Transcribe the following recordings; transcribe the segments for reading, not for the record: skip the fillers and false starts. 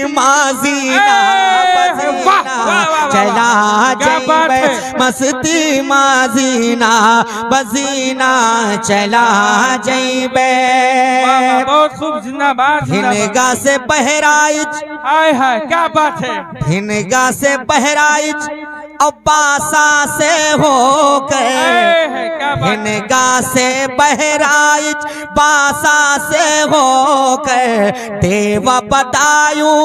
माजीना बजीना चला जइबे मस्ती माजीना बजीना चला जइबे। बहुत खूब, जिंदाबाद। हिनगा से बहराइच, हाय हाय क्या बात है। हिनगा से बहराइच अब्बासा से हो गए, हिनगा से बहराइच बासा से हो गए। देव बदायूं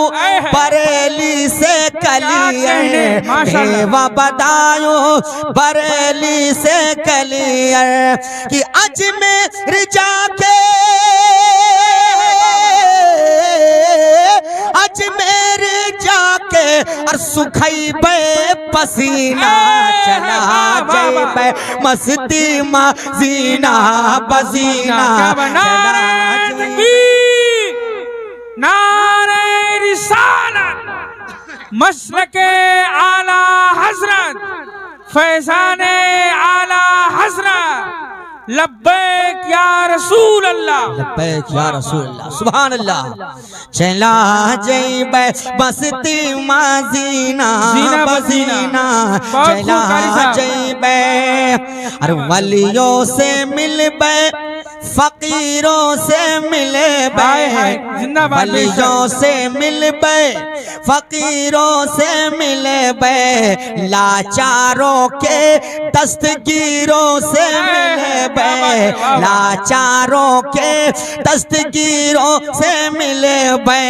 बरेली से कलियर, देव बदायूं बरेली से कलियर कि अजमेर जाके, अजमेर जाके और सुखैबे पसीना चला जइबे मस्ती माजीना बजीना चला जइबे। नारे रिसालत मसलके आला हजरत फैजाने आला हजरत लब्बैक या रसूल अल्लाह, लब्बैक या रसूल अल्लाह, सुभान अल्लाह। चला जइबे मस्ती माजीना बजीना चला जइबे और वलियों से मिलबे फकीरों से मिलबे, वलियों से मिलबे फकीरों से मिलबे, लाचारों के दस्तगीरों से मिलबे, लाचारों के दस्तगीरों से मिलबे।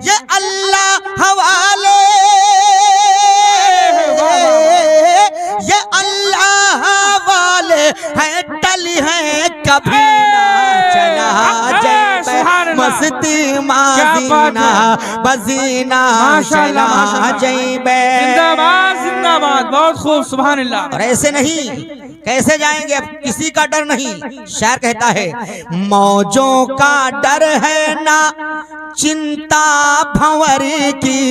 ये अल्लाह हवाले, ये अल्लाह वाले हैं टली हैं कभी ना चला जइबे मस्ती माजीना बजीना चला जइबे। जिंदाबाद जिंदाबाद, बहुत खूब, सुभान अल्लाह। और ऐसे नहीं कैसे जाएंगे, अब किसी का डर नहीं। शायर कहता है मौजों का डर है ना चिंता भंवर की,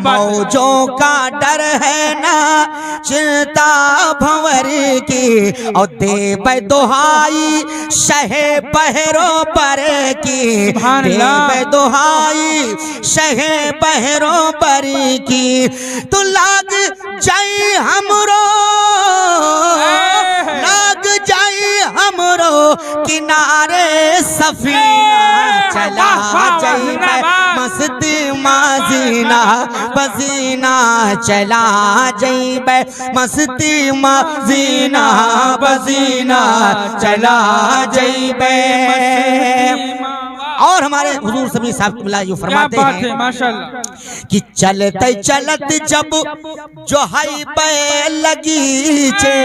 मौजों का डर है ना चिंता भंवर की। और देबे दुहाई शहे बहरों पर की, देबे दुहाई शहे बहरों पर की। तो लाग जाई हमरो, लाग जाई हमरो किनारे सफीना चला जइबे मस्ती माजीना बजीना चला जइबे मस्ती माजीना बजीना चला जइबे। और हमारे हुजूर सभी साहब यूं फरमाते हैं माशाअल्लाह कि चलते चलत जब जो हाई पे लगी चे,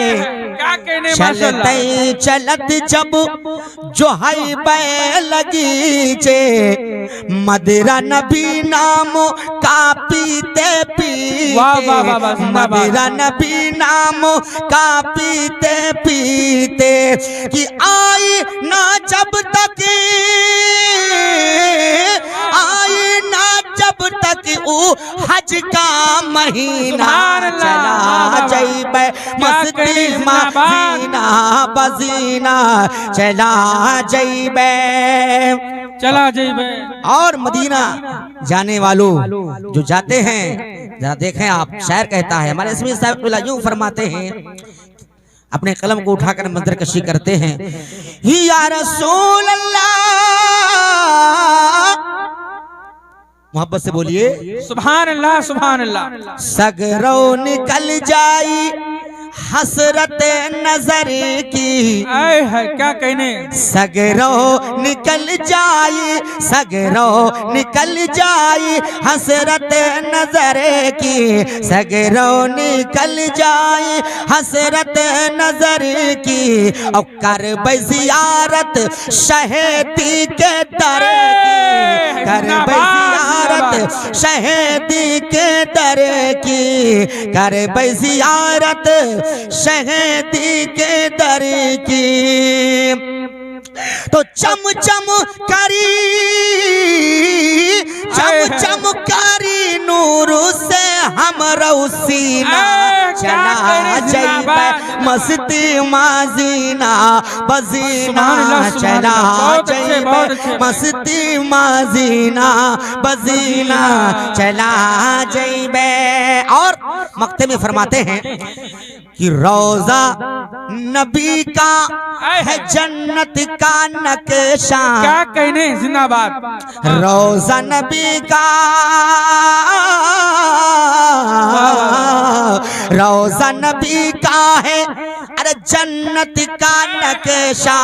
चलते चलत जब जो हाई पे लगी चे, मदिरा नबी नाम का पीते पीते, मदिरा नबी नाम का पीते पीते कि आई ना जब तक, आई ना जब तक वो हज का महीना चला जइबे मस्ती माजीना बजीना चला जइबे चला जइबे। और मदीना जाने वालों जो जाते हैं जरा देखें आप, शायर कहता है हमारे इसमें साहब यूं फरमाते हैं, अपने कलम को उठाकर मंत्र कशी करते हैं ही या रसूल अल्लाह, मोहब्बत से बोलिए सुभान अल्लाह सुभान अल्लाह। सगरो निकल जाई हसरत नजर की, आए है क्या कहने, सगरो निकल जाई, सगरो निकल जाई हसरत नजर की, सगरो निकल जाई हसरत नजर की। और कर जियारत शहीदी के दर की, कर जियारत शहीदी के दर की, कर जियारत शहीदी के दर की। तो चम चम करी, चम चम करी नूर से हम सीना चला जइबे मस्ती माजीना बजीना चला जइबे मस्ती माजीना बजीना चला जइबे। और मक्ते में फरमाते हैं कि रोजा नबी का है जन्नत का नक्शा। क्या कहने जिंदाबाद। रोजा नबी का रोजा नबी का है अरे जन्नत का नक्शा।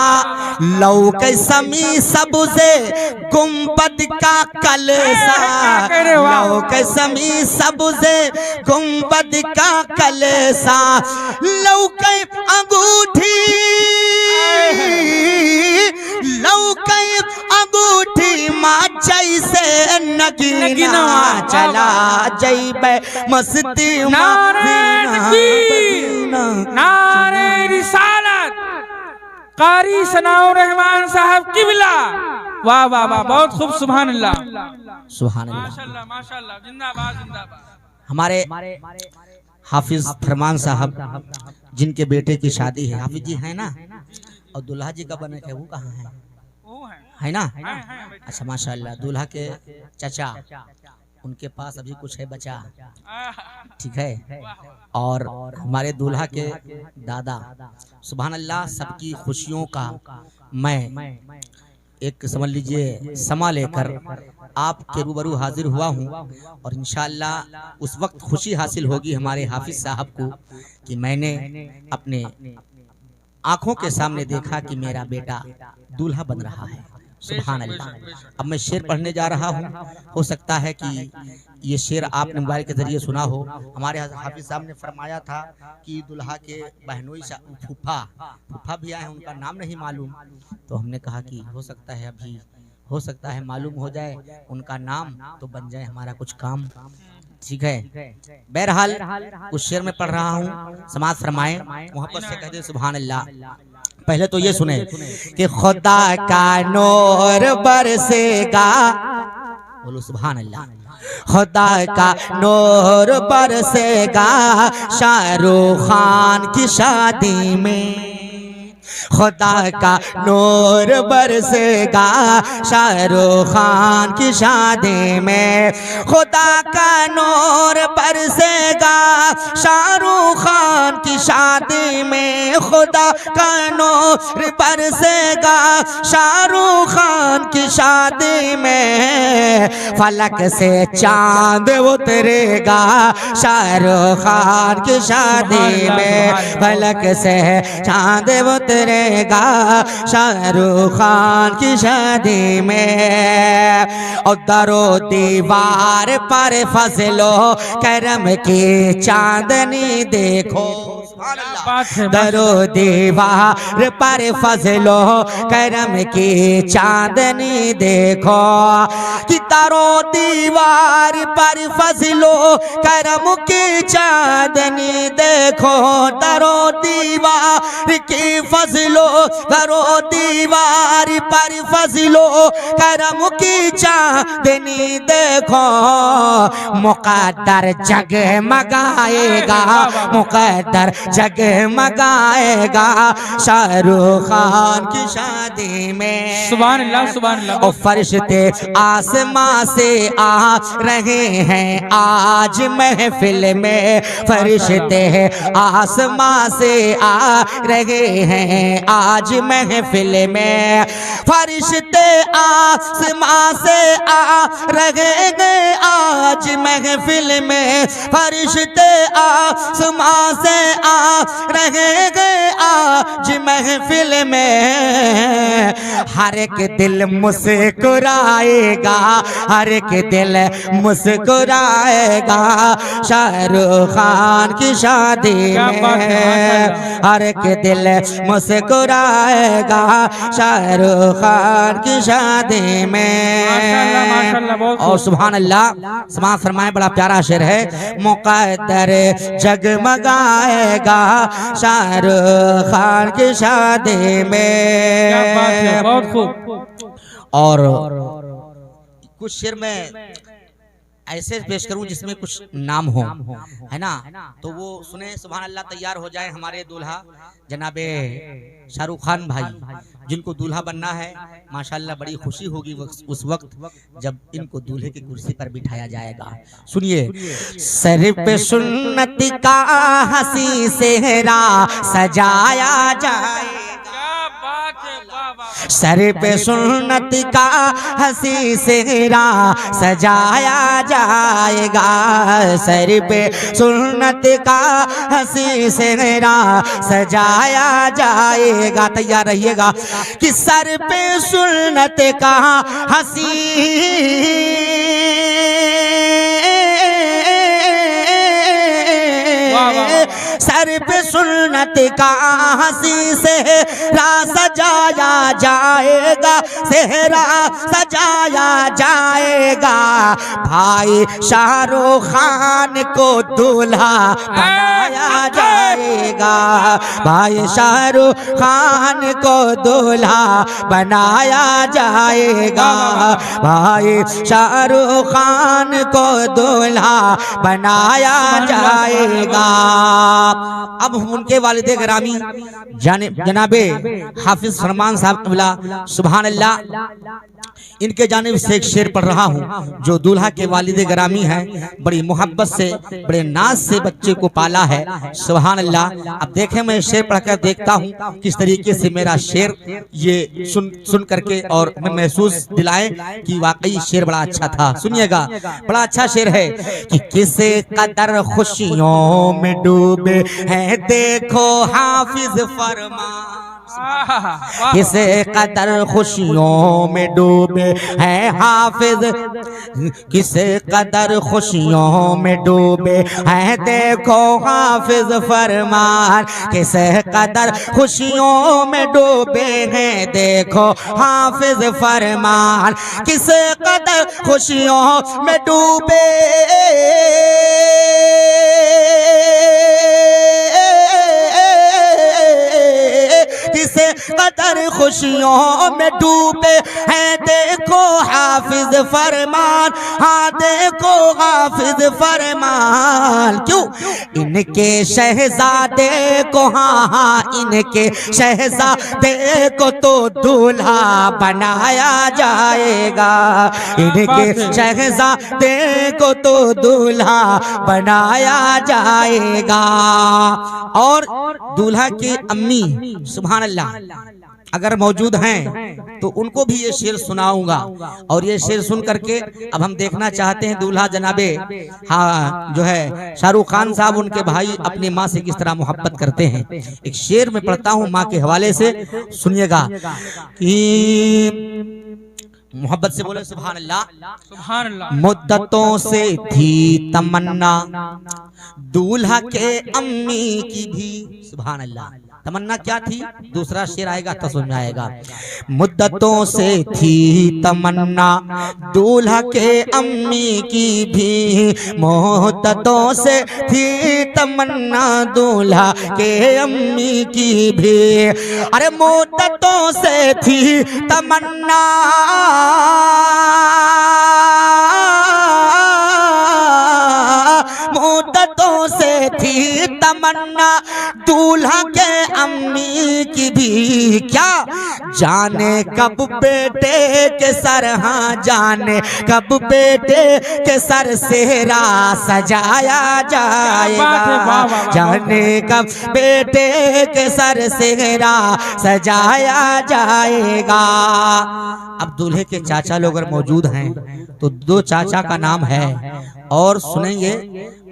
लौक समी सबसे गुंबद का कलसा। लौक समी सबसे गुंबद का कलसा। लौक अंगूठी लौक अंगूठी माँ जैसे नगीना चला जइबे मस्ती नारे रिसालत कारी सनाउर रहमान साहब किबला। वाह वाह वाह बहुत खूब सुभान अल्लाह सुभान अल्लाह माशाअल्लाह माशाअल्लाह जिंदाबाद जिंदाबाद। हमारे हाफिज फरमान साहब जिनके बेटे की शादी है, हाफिज जी है ना, और दूल्हा जी का बने थे वो कहाँ है? है ना? अच्छा माशाअल्लाह। दूल्हा के चाचा उनके पास अभी कुछ है बचा, ठीक है। और हमारे दूल्हा के दादा सुभान अल्लाह। सबकी खुशियों का मैं एक समझ लीजिए समा लेकर आपके रूबरू हाजिर हुआ हूँ। और इंशाअल्लाह उस वक्त खुशी हासिल होगी हमारे हाफिज साहब को कि मैंने अपने आंखों के सामने देखा कि मेरा बेटा दूल्हा बन रहा है। सुभान अल्लाह। अब मैं शेर पढ़ने जा रहा हूँ। हो सकता है कि ये शेर आपने मोबाइल के जरिए सुना हो। हमारे हाफिज साहब ने फरमाया था कि दुल्हा के बहनोई फूफा भी आए हैं, उनका नाम नहीं मालूम। तो हमने कहा कि हो सकता है अभी हो सकता है मालूम हो जाए उनका नाम, तो बन जाए हमारा कुछ काम, ठीक है। बहरहाल उस शेर में पढ़ रहा हूँ, समाज फरमाए मोहब्बत से कह दे सुभान अल्लाह। पहले तो ये सुने कि खुदा का नूर बरसेगा, बोलो सुभान अल्लाह। खुदा का नूर बरसेगा शाहरुख खान की शादी में। खुदा का नूर बरसेगा शाहरुख खान की शादी में। खुदा का नूर बरसेगा शाहरुख खान की शादी में। खुदा का नूर बरसेगा शाहरुख खान की शादी में। फलक से चांद उतरेगा शाहरुख खान की शादी में। फलक से चांद उतरेगा शाहरुख खान की शादी में। और दरो दीवार पर फजलो करम की चांदनी देखो। दरो दीवार पर फजलो करम की चांदनी देखो। कि दरो दीवार पर फजलो करम की चांदनी देखो। दरो दीवार की फजलो दरो दीवार पर फजलो करम की चांदनी देखो। मुकद्दर जगमगाएगा मुकद्दर जगमगाएगा शाहरुख खान की शादी में। सुभान अल्लाह सुभान अल्लाह। और फरिश्ते आसमां से आ रहे हैं आज महफिल में। फरिश्ते आसमां से आ रहे हैं आज महफिल में। फरिश्ते आसमां से आ रहे हैं आज महफिल में। फरिश्ते आसमां से आ रहे हैं आज महफिल में। हर एक दिल मुस्कुराएगा हर एक दिल मुस्कुराएगा शाहरुख खान की शादी में। हर एक दिल मुस्कुराएगा शाहरुख खान की शादी में। और सुभान अल्लाह। समाज फरमाए बड़ा प्यारा शेर है। मुकद्दर जगमगाएगा शाहरुख खान की शादी में। बहुत खूब। और कुछ शेर में ऐसे पेश करूं जिसमें कुछ नाम हो, है ना, तो वो सुने सुभान अल्लाह। तैयार हो जाए हमारे दूल्हा जनाबे शाहरुख खान भाई, जिनको दूल्हा बनना है। माशाल्लाह बड़ी खुशी होगी उस वक्त जब इनको दूल्हे की कुर्सी पर बिठाया जाएगा। सुनिए, सर पे सुन्नत का हंसी सेहरा सजाया जाए, सर पे सुन्नत का हंसी सेहरा सजाया जाएगा, सर पे सुन्नत का हंसी सेहरा सजाया जाएगा। तैयार रहिएगा कि सर पे सुन्नत का हंसी सर पे सुन्नत का हंसी सेहरा सजाया जाएगा, सेहरा सजाया जाएगा। भाई शाहरुख खान को दूल्हा बनाया जाएगा, भाई शाहरुख खान को दूल्हा बनाया जाएगा, भाई शाहरुख खान को दूल्हा बनाया जाएगा। अब उनके वालिद ग्रामी जनाबे हाफिज फरमान साहब सुभान अल्लाह, इनके जानिब से एक शेर पढ़ रहा हूँ जो दूल्हा के वालिद ग्रामी हैं, बड़ी मोहब्बत से बड़े नाज से बच्चे को पाला है। सुभान अल्लाह। अब देखें, मैं शेर पढ़कर देखता हूँ किस तरीके से मेरा शेर ये सुन करके और मैं महसूस दिलाएं कि वाकई शेर बड़ा अच्छा था। सुनिएगा, बड़ा अच्छा शेर है कि किस कदर खुशियों में डूबे हैं देखो हाफिज फरमान, किस कदर खुशियों में डूबे हैं हाफिज, किस कदर खुशियों में डूबे हैं देखो हाफिज फरमान, किस कदर खुशियों में डूबे हैं देखो हाफिज फरमान, किस कदर खुशियों में डूबे किसे कदर खुशियों में डूबे हैं देखो हाफिज फरमान, हाँ देखो हाफिज फरमान। क्यों? इनके शहजादे को, हाँ हाँ इनके शहजादे को तो दूल्हा बनाया जाएगा, इनके शहजादे को तो दूल्हा बनाया जाएगा। और दूल्हा की अम्मी सुभान अल्लाह अगर मौजूद हैं तो उनको भी ये शेर सुनाऊंगा। और ये शेर सुन करके अब हम देखना चाहते हैं दूल्हा जनाबे हाँ जो है शाहरुख खान साहब उनके भाई अपनी माँ से किस तरह मोहब्बत करते हैं। एक शेर में पढ़ता हूँ माँ के हवाले से, सुनिएगा कि मोहब्बत से बोले सुभान अल्लाह। सुभान अल्लाह। मुद्दतों से थी तमन्ना दूल्हा के अम्मी की भी, सुभान अल्लाह। तमन्ना क्या थी? दूसरा शेर आएगा तो समझ में आएगा। मुद्दतों से थी तमन्ना दूल्हा के अम्मी की भी, मुद्दतों से थी तमन्ना दूल्हा के अम्मी की भी, अरे मुद्दतों से थी तमन्ना मुद्दतों से थी तमन्ना दूल्हा के अम्मी की भी, क्या जाने कब बेटे के सर, हाँ जाने कब बेटे के सर सेहरा सजाया जाएगा, जाने कब बेटे के सर सेहरा सजाया जाएगा। अब दूल्हे के चाचा लोग अगर मौजूद हैं तो दो चाचा का नाम है और सुनेंगे,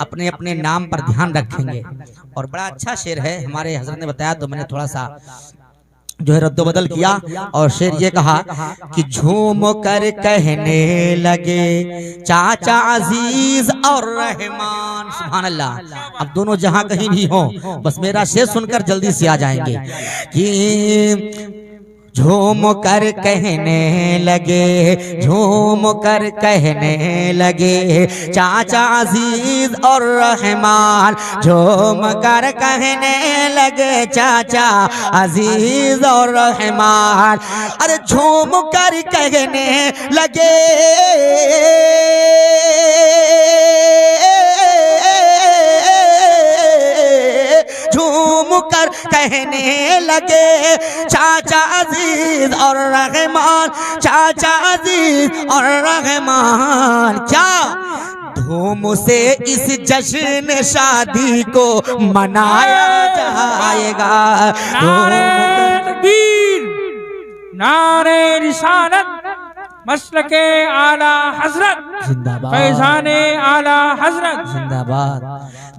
अपने अपने नाम पर ध्यान रखेंगे। और बड़ा अच्छा शेर है, हमारे हजरत ने बताया तो मैंने थोड़ा सा जो है रद्दो बदल किया। और शेर ये कहा कि झूम कर कहने लगे चाचा अजीज और रहमान, सुभान अल्लाह। अब दोनों जहां कहीं भी हो बस मेरा शेर सुनकर जल्दी से आ जाएंगे कि झूम कर कहने लगे, झूम कर कहने लगे चाचा अजीज और रहमान, झूम कर कहने लगे चाचा अजीज और रहमान, अरे झूम कर कहने लगे कर कहने लगे चाचा अजीज और रहमान, चाचा अजीज और रहमान। क्या धूम से इस जश्न शादी को मनाया जाएगा। नारे तकबीर, नारे रिसालत, मसलके आला हजरत, जिंदाबाद, फैजाने आला हजरत जिंदाबाद।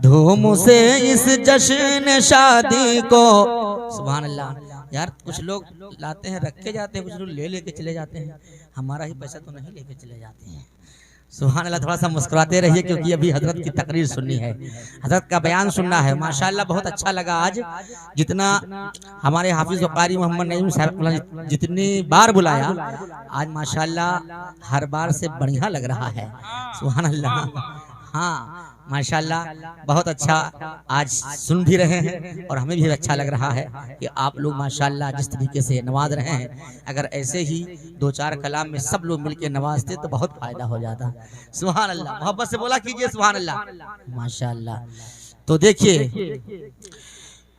धूम से इस जश्न शादी को। सुभान अल्लाह। यार कुछ लोग लाते हैं रख के जाते हैं, कुछ लोग ले लेके चले जाते हैं, हमारा ही पैसा तो नहीं लेके चले जाते हैं। सुभान अल्लाह। थोड़ा सा मुस्कुराते रहिए क्योंकि अभी हजरत की तकरीर सुननी है, हजरत का बयान सुनना है। माशाअल्लाह बहुत अच्छा लगा आज, जितना हमारे हाफिज व कारी मोहम्मद नईम साहब जितनी बार बुलाया आज माशाअल्लाह हर बार से बढ़िया लग रहा है। सुभान अल्लाह। हाँ माशाअल्लाह बहुत अच्छा आज सुन भी रहे हैं और हमें भी अच्छा लग रहा है कि आप लोग माशाअल्लाह जिस तरीके से नवाज रहे हैं। अगर ऐसे ही दो चार कलाम में सब लोग मिलके नवाजते तो बहुत फायदा हो जाता। सुभान अल्लाह। मोहब्बत से बोला कीजिए सुभान अल्लाह। माशाअल्लाह। तो देखिए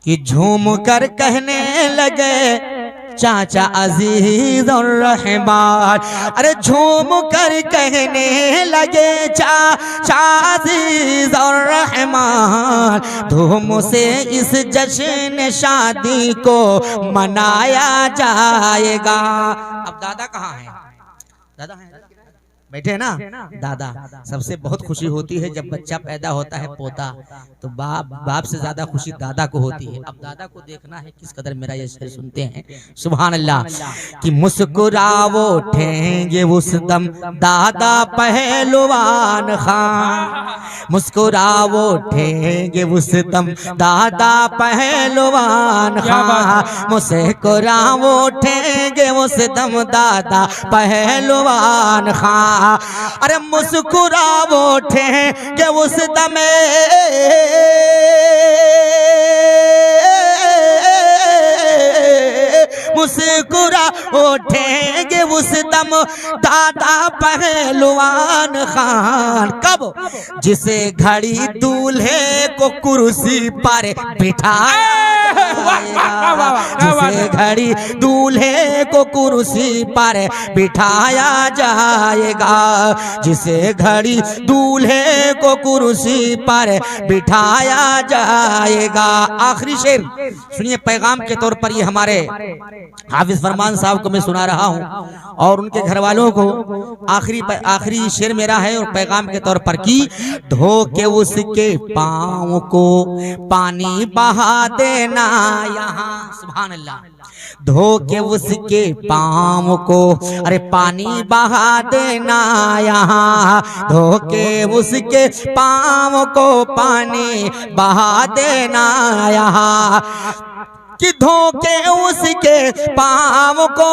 कि झूम कर कहने लगे चाचा अजीज और रहमान, अरे झूम कर कहने लगे चाचा अजीज और रहमान, धूम से इस जश्न शादी को मनाया जाएगा। अब दादा कहाँ हैं? दादा हैं? बैठे हैं ना। दादा सबसे बहुत खुशी होती है जब बच्चा पैदा होता है पोता, तो बाप से ज्यादा खुशी दादा को होती है। अब दादा को देखना है किस कदर मेरा ये शेर सुनते हैं। सुभान अल्लाह। कि मुस्कुरावो उठेंगे उस दम दादा पहलवान खान, मुस्कुरावो उठेंगे उस दम दादा पहलवान खान, मुस्कुरावो उठेंगे उस दम दादा पहलवान खान। अरे मुस्कुरावो उठेंगे उस दमे मुस्कुरा उठेंगे उस दम दादा पहलवान खान। कब? जिसे घड़ी दूल्हे को कुर्सी पर बिठाया, जिसे घड़ी दूल्हे को कुर्सी पर बिठाया जाएगा, जिसे घड़ी दूल्हे को कुर्सी पर बिठाया जाएगा। आखिरी शेर सुनिए पैगाम के तौर पर, ये हमारे हाफिज फरमान साहब को मैं सुना रहा हूँ और उनके घर वालों को आखिरी शेर मेरा है और पैगाम के तौर पर कि धो के उसके पाँव को पानी बहा देना यहाँ। सुभान अल्लाह। धो के उसके पाँव को अरे पानी बहा देना यहाँ, धो के उसके पाँव को पानी बहा देना यहाँ, कि धो के उसके पाँव को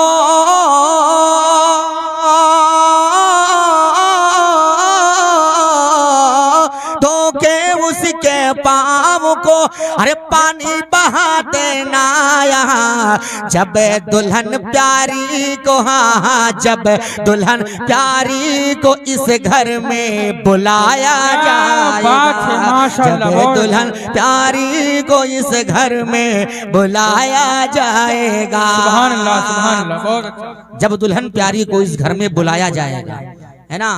धो के उसके पाँव को अरे पानी बहा देना यहाँ। जब दुल्हन प्यारी को, हाँ जब दुल्हन प्यारी को इस घर में बुलाया जाएगा, जब दुल्हन प्यारी को इस घर में बुलाया जाएगा। सुभान अल्लाह, सुभान अल्लाह, बहुत अच्छा। जब दुल्हन प्यारी को इस घर में बुलाया जाएगा, है ना।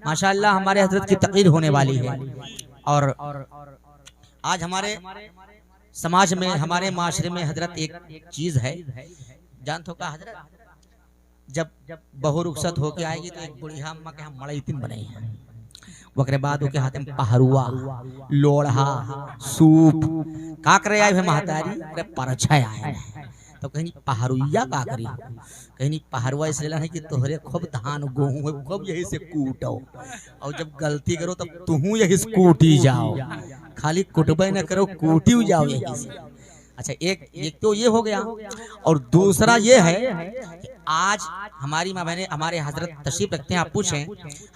माशाअल्लाह हमारे हजरत की तकरीर होने वाली है और आज हमारे समाज में हमारे माशरे में हजरत एक चीज है, जान तो का हजरत, जब बहू रुखसत होके आएगी तो एक बुढ़िया अम्मा के यहाँ मड़ईतिन बने हैं, वक्रे बाद के हाथ में पहरुआ लोढ़ा सूप का करे आए है महतारी, अरे परछा आए तो कहीं पहरुइया का करी, कहीं पहरुआ इसलिए है कि तोहरे खूब धान गेहूं है खूब यही से कूटो और जब गलती करो तब तुहू यही से कूटी जाओ, खाली कुटबे न करो कूटी जाओ यही से। अच्छा एक तो ये हो गया और दूसरा ये है कि आज हमारी माँ बहने हमारे हजरत तशरीफ रखते हैं, आप पूछें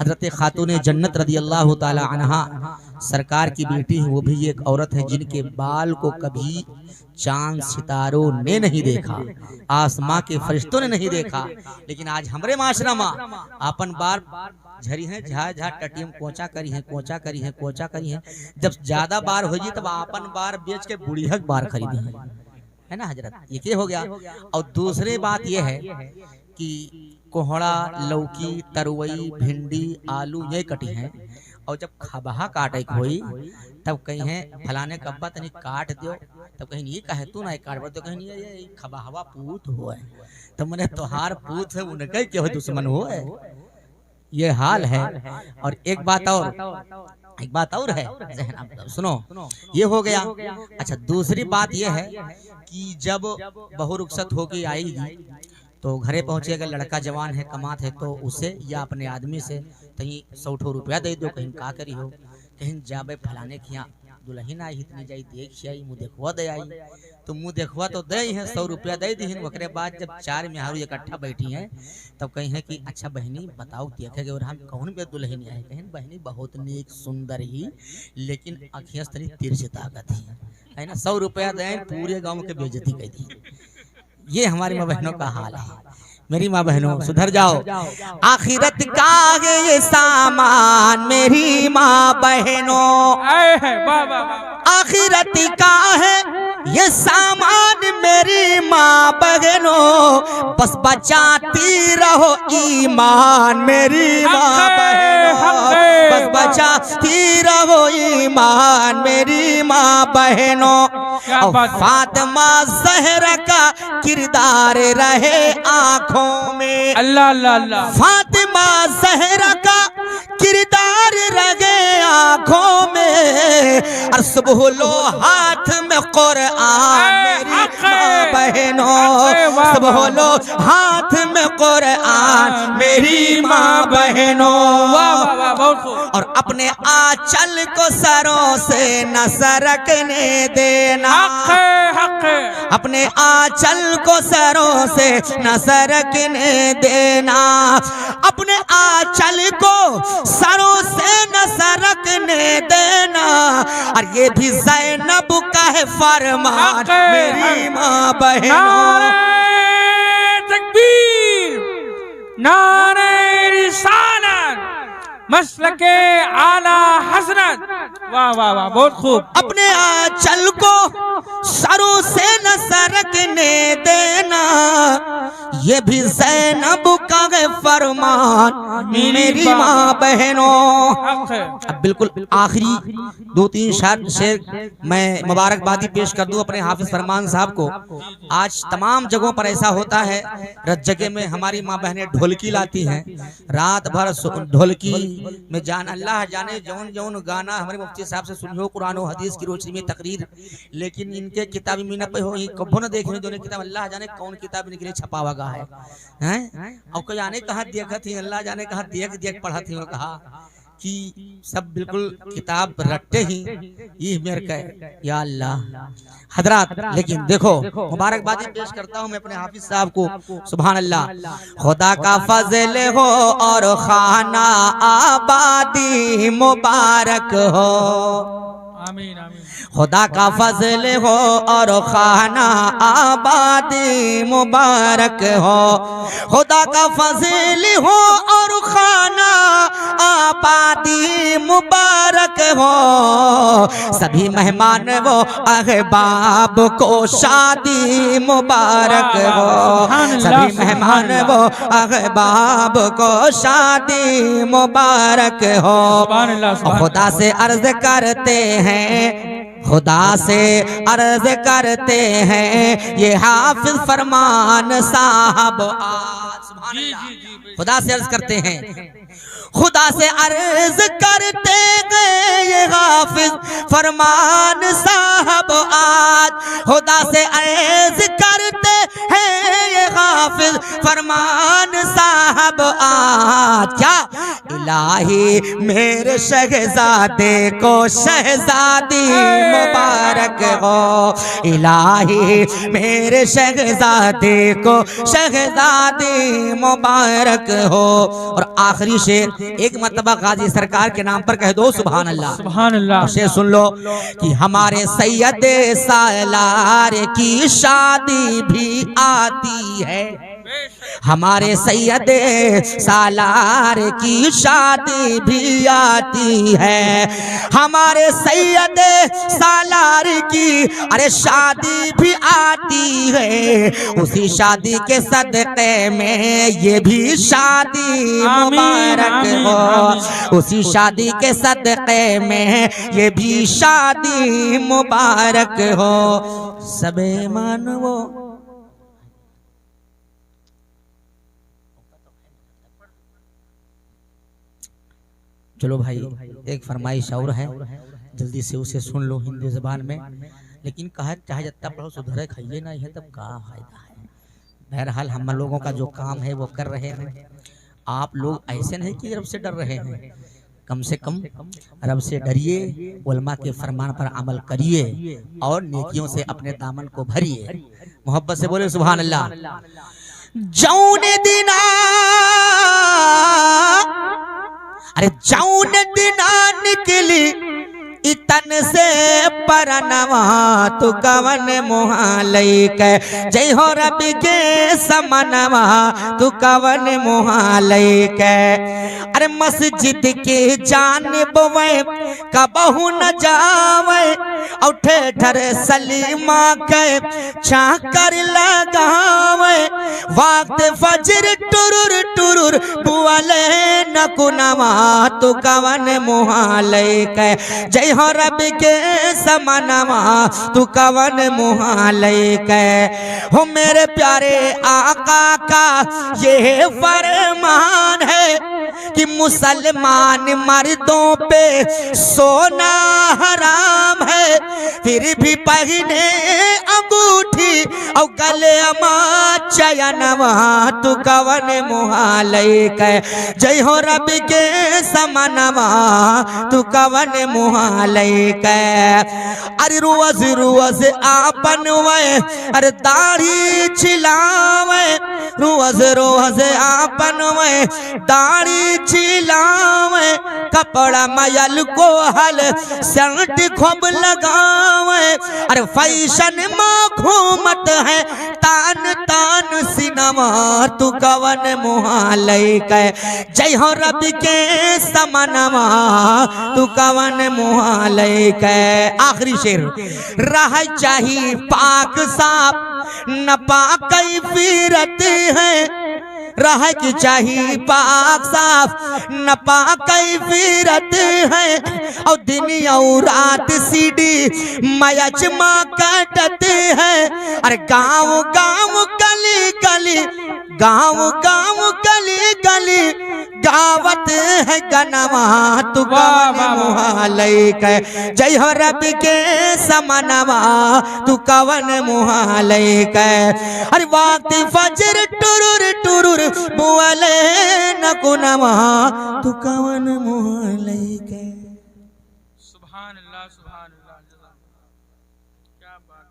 हजरत खातून जन्नत रदी अल्लाह ताला अन्हा सरकार की बेटी है, वो भी एक औरत है जिनके बाल को कभी चांद सितारों ने नहीं देखा, आसमां के फरिश्तों ने नहीं देखा, लेकिन आज हमारे माशरा में अपन बाल झरी है झा झा टटियम कोचा करी है कोचा करी है कोचा करी है। जब ज्यादा बार हो जी तब आपन बार बेच के बुढ़ियक बार खरीदी है ना हजरत, ये हो गया। और दूसरी बात ये है कि कोहड़ा, लौकी, तरुई, भिंडी, आलू ये कटी हैं। और जब खबहा काटे कोई तब कहीं है फलाने कब्बा तनी काट दो, तब कहीं ये कहे तू ना काट तो कहीं ये खबहवा पूत हो है, तो मैंने तोहार पूत है उनके क्यों दुश्मन हो है, ये हाल है। और एक बात और है सुनो, ये हो गया। अच्छा दूसरी बात ये है कि जब बहु रुखसत होके आएगी तो घरे पहुंचेगा, लड़का जवान है कमात है तो उसे या अपने आदमी से कहीं 100 रुपया दे दो, कहीं का करी हो, कहीं जाबे फलाने खिया दुल्हन आई इतनी जाई देख आई मुँह देखवा दे आई, तो मुँह देखवा तो दे है 100 रुपया दे दी। ओकरे बाद जब 4 मेहरारू इकट्ठा बैठी हैं तब कहीं है कि अच्छा बहनी बताओ देखेगे और हम कौन पे दुल्हन आए, कहीं बहनी बहुत नेक सुंदर ही लेकिन अखियाँ तनी तिरछ ताकत है ना, 100 रुपया दें पूरे गाँव के बेइज्जती कर दी। ये हमारी माँ बहनों का हाल है। मेरी माँ बहनों सुधर जाओ, आखिरत का है ये सामान मेरी माँ बहनों, आखिरत का है ये सामान मेरी माँ बहनों, बस बचाती रहो ईमान मेरी माँ बहनों, बस बचाती रहो ईमान मेरी माँ बहनों। और फातिमा ज़हरा का किरदार रहे आँखों में, अल्लाह अल्लाह अल्लाह, फातिमा ज़हरा का किरदार रहे आँखों में, और सुबह लो हाथ में कुरआन मेरी माँ बहनों, सुबह लो हाथ में कुरआन मेरी माँ बहनों। और अपने आंचल को सरों से न सरकने देना, अपने आंचल को सरों से न सरकने देना, अपने आंचल को सरों से न सरकने देना, और ये भी ज़ैनब का है फरमान मेरी माँ बहनों। तकबीर, नारे रिसालत, मसलके आला हज़रत, वाह वाह वाह बहुत खूब। अपने आंचल को सरों से न सरकने देना, ये भी ज़ैनब का है फरमान मेरी माँ बहनों। अब बिल्कुल आखिरी 2-3 शेर मैं मुबारकबादी पेश कर दूं अपने हाफिज फरमान साहब को। आज तमाम जगहों पर ऐसा होता है, रत जगह में हमारी माँ बहनें ढोलकी लाती हैं, रात भर ढोलकी में जान अल्लाह जाने जौन जौन गाना हमारे मुफ्ती साहब से सुनियो कुरान और हदीस की रोशनी में तकरीर, लेकिन इनके किताबी मीना पे हो कभो न देखने दोनों किताब अल्लाह जाने कौन किताब इनके लिए छपावा गा है और कोई आने कहा देखा थी अल्लाह जाने कहा देख देख पढ़ा थी, कहा कि सब बिल्कुल किताब रटते ही ये मेरे का या अल्लाह हजरात। लेकिन देखो मुबारकबादी पेश करता हूँ मैं अपने हाफिज साहब को, सुभान अल्लाह। खुदा का फजल हो और खाना आबादी मुबारक हो, आमीन आमीन। खुदा का फजल हो और खाना आबादी मुबारक हो, खुदा का फजल हो और खाना आबादी मुबारक हो, सभी मेहमान वो अहबाब को शादी मुबारक हो, सभी मेहमान वो अहबाब को शादी मुबारक हो। खुदा से अर्ज करते हैं, खुदा से अर्ज करते हैं ये हाफिज फरमान साहब आज, खुदा से अर्ज करते हैं, खुदा से अर्ज करते हैं ये हाफिज फरमान साहब आज, खुदा से अर्ज करते हैं ये हाफिज फरमान साहब आज। क्या इलाही मेरे शहजादे को शहजादी मुबारक हो, इलाही मेरे शहजादे को शहजादी मुबारक हो। और आखिरी शेर एक मतबा गाजी सरकार के नाम पर कह दो सुभान अल्लाह, सुभान अल्लाह। शेर सुन लो कि हमारे सैयद सालार की शादी भी आती है, हमारे सैयदे सालार की शादी भी आती है, हमारे सैयदे सालार की अरे शादी भी आती है। उसी शादी के सदक़े में ये भी शादी मुबारक हो, उसी शादी के सदक़े में ये भी शादी मुबारक हो। सबे मानवो चलो भाई, एक फरमाइश और है, जल्दी से उसे सुन लो हिंदी जबान में। लेकिन कहा चाहे जितना पढ़ो सुधरे खाइए ना है तब का फायदा है। बहरहाल हम लोगों का जो काम है वो कर रहे हैं। आप लोग ऐसे नहीं कि रब से डर रहे हैं, कम से कम रब से डरिए, उलमा के फरमान पर अमल करिए और नेकियों से अपने दामन को भरिए। मोहब्बत से बोले सुभान अल्लाह। जौने दिना अरे जौन दिना निकली इतन से परनवा तू कवन मुहालई के, जय हो रब के समनवा तू कवन मुहालई के। अरे मस्जिद के जानिब वे कबहू न जावे, उठे ढर सलीमा के चाकर लगावे। वक्त फजर टुरुर टुरुर बुआले न कुनवा तू कवन मुहालई के, जय हो रब के समनवा तू कवन मुहालई के। हो मेरे प्यारे आका का ये फरमान है कि मुसलमान मर्दों पे सोना हराम है, फिर भी पहने अंगूठी और गले चयनवा तू कवन मुहालई के, जय हो रब के समनवा तू कवन मुहालई के। अरे रोज रोज आपन वे अरे दाढ़ी छिलावे, रोज रोज आपन वे दाढ़ी छिलावे। कपड़ा मयल को हल सेंट खूब लगावे। अरे फैशन माखूमत है तान तान सिनमा तू कवन मुहालई के, जय हो रब के समनवा तू कवन मुहालई के। आखिरी शेर, रह चाहिए पाक साफ न पाक फिरत है, रह की चाहिए पाक साफ न पाक फिरत है। और दिन और रात सीढ़ी मयचमा कटत है। अरे गाँव गाँव गली गली, गाँव गाँव गली गली गावत है गनवा तू कवन मुहालई के, जय हो रब के समनवा तू कवन मुहालई के। अरे वक्त फजर टुरुर टुरुर बुआले न कुनवा तू कवन मुहालई के। सुभान अल्लाह सुभान अल्लाह। क्या बात।